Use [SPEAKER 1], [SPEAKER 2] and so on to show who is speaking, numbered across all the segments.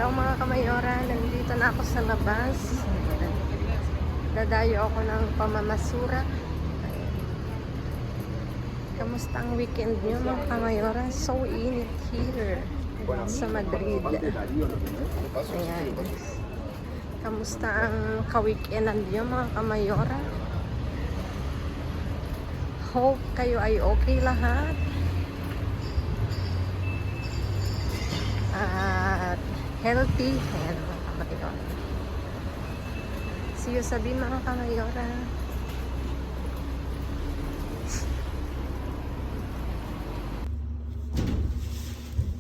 [SPEAKER 1] Hello mga kamayora, nandito na ako sa labas. Dadayo ako ng pamamasura. Kamusta ang weekend nyo mga kamayora? So init here sa Madrid. Ayan. Kamusta ang ka-weekendan nyo mga kamayora? Hope kayo ay okay lahat. At healthy. Ayan mga kamayora. See you sa bin mga kamayora.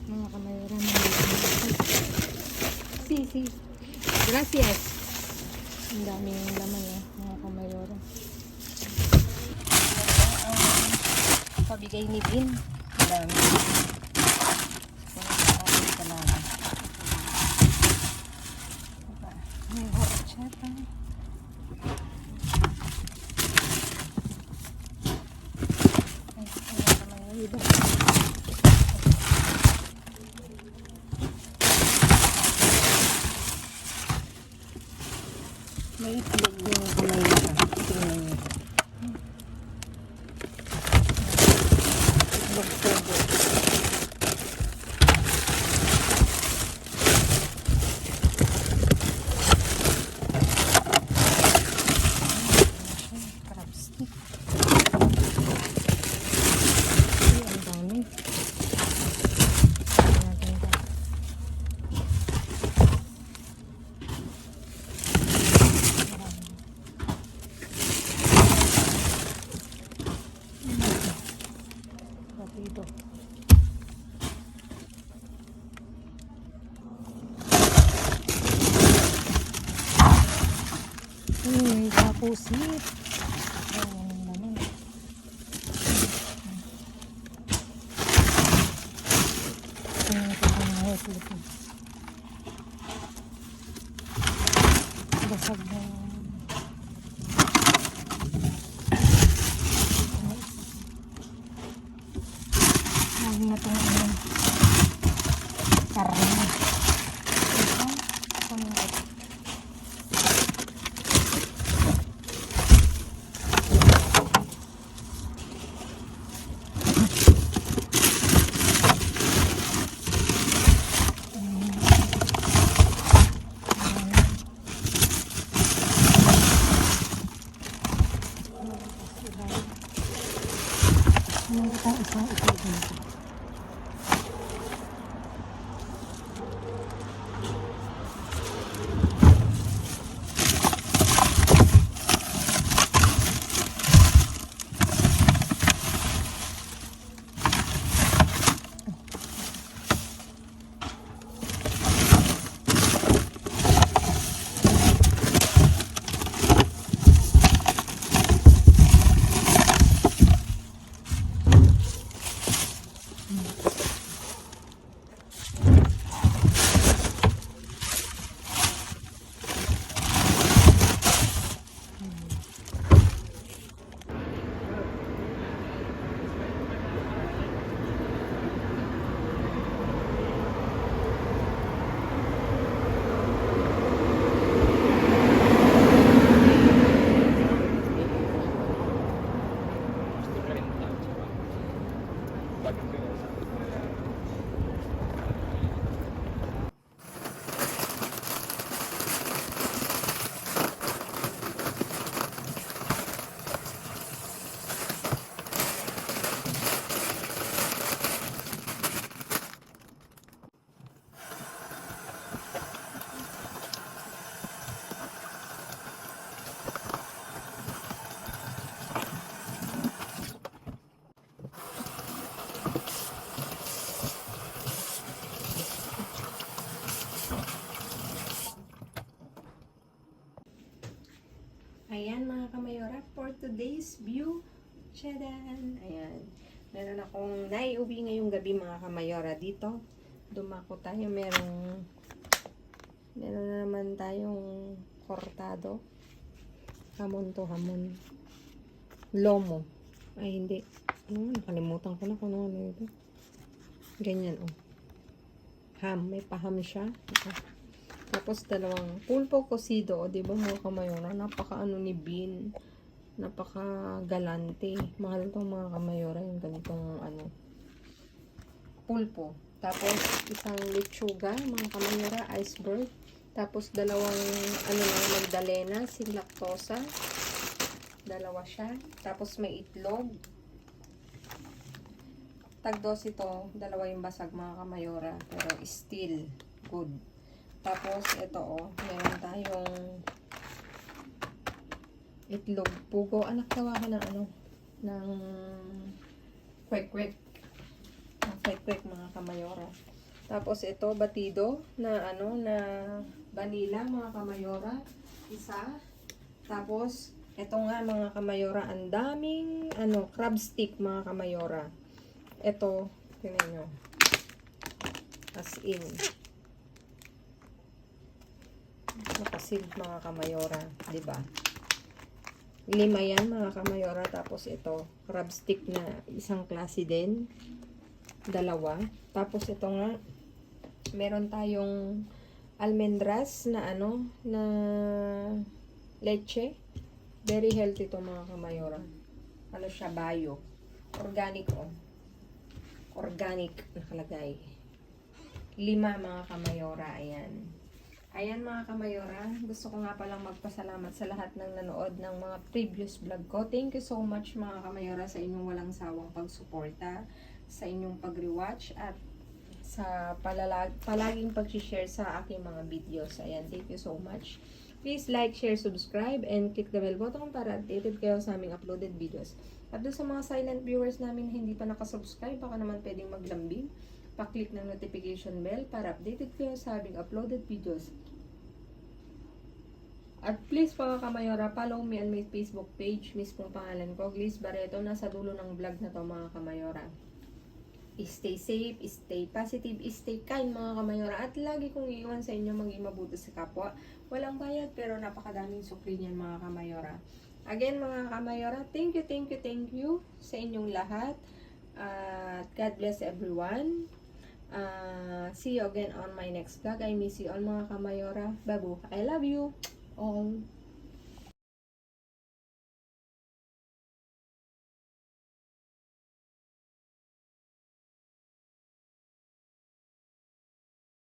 [SPEAKER 1] Mga kamayora. Si. Gracias. Ang daming laman mga kamayora. Pabigay ni Bin. Ang dami. May horchata. May itlog yung kamayora. Tingnan nyo. Itlog tubo. Crab stick. Ang dami. Rapido. May kapusit. Ayan naman. Basag na. Huwag na itong karne. Ayan mga kamayora, for today's view. Tchadan! Ayan. Meron akong naiuwi ngayong gabi mga kamayora dito. Dumako tayo. Meron na naman tayong cortado. Hamon to hamon. Lomo. Ay hindi. Nakalimutan ko na kung ano ito. Ganyan oh. Ham. May paham siya. Ito. Tapos dalawang pulpo cocido. O, diba mga kamayora? Napaka ano ni Bean. Napaka galante. Mahal itong mga kamayora. Yung ganitong ano. Pulpo. Tapos isang lechuga mga kamayora. Iceberg. Tapos dalawang ano lang. Magdalena. Sin lactosa. Dalawa siya. Tapos may itlog. Tagdos ito, dalawa yung basag mga kamayora, pero still good. Tapos ito meron tayong itlog pugo. Anak tawa ka ng ano, ng kwek-kwek. Kwek-kwek mga kamayora. Tapos ito batido na ano, na vanilla mga kamayora. Isa. Tapos ito nga mga kamayora, ang daming ano, crab stick mga kamayora. Ito, tingnan nyo. As in. Nakasilid mga kamayora. Diba? 5 yan mga kamayora. Tapos ito, crab stick na isang klase din. 2. Tapos ito nga, meron tayong almendras na ano, na leche. Very healthy to mga kamayora. Ano siya, bio. Organic Organic nakalagay. 5 mga kamayora. Ayan. Ayan mga kamayora. Gusto ko nga palang magpasalamat sa lahat ng nanood ng mga previous vlog ko. Thank you so much mga kamayora sa inyong walang sawang pagsuporta, sa inyong pag-rewatch, at sa palaging pag-share sa aking mga videos. Ayan. Thank you so much. Please like, share, subscribe, and click the bell button para updated kayo sa aming uploaded videos. At doon sa mga silent viewers namin na hindi pa nakasubscribe, baka naman pwedeng maglambing. Pa-click ng notification bell para updated kayo sa aming uploaded videos. At please mga kamayora, follow me on my Facebook page. Mismong pangalan ko, Gliss Barreto. Nasa dulo ng vlog na to mga kamayora. Stay safe, stay positive, stay kind mga kamayora. At lagi kong iiwan sa inyo maging mabuti sa kapwa. Walang bayad pero napakadaming sukli niyan mga kamayora. Again mga kamayora, thank you sa inyong lahat. God bless everyone. See you again on my next vlog. I miss you all mga kamayora. Babu, I love you all.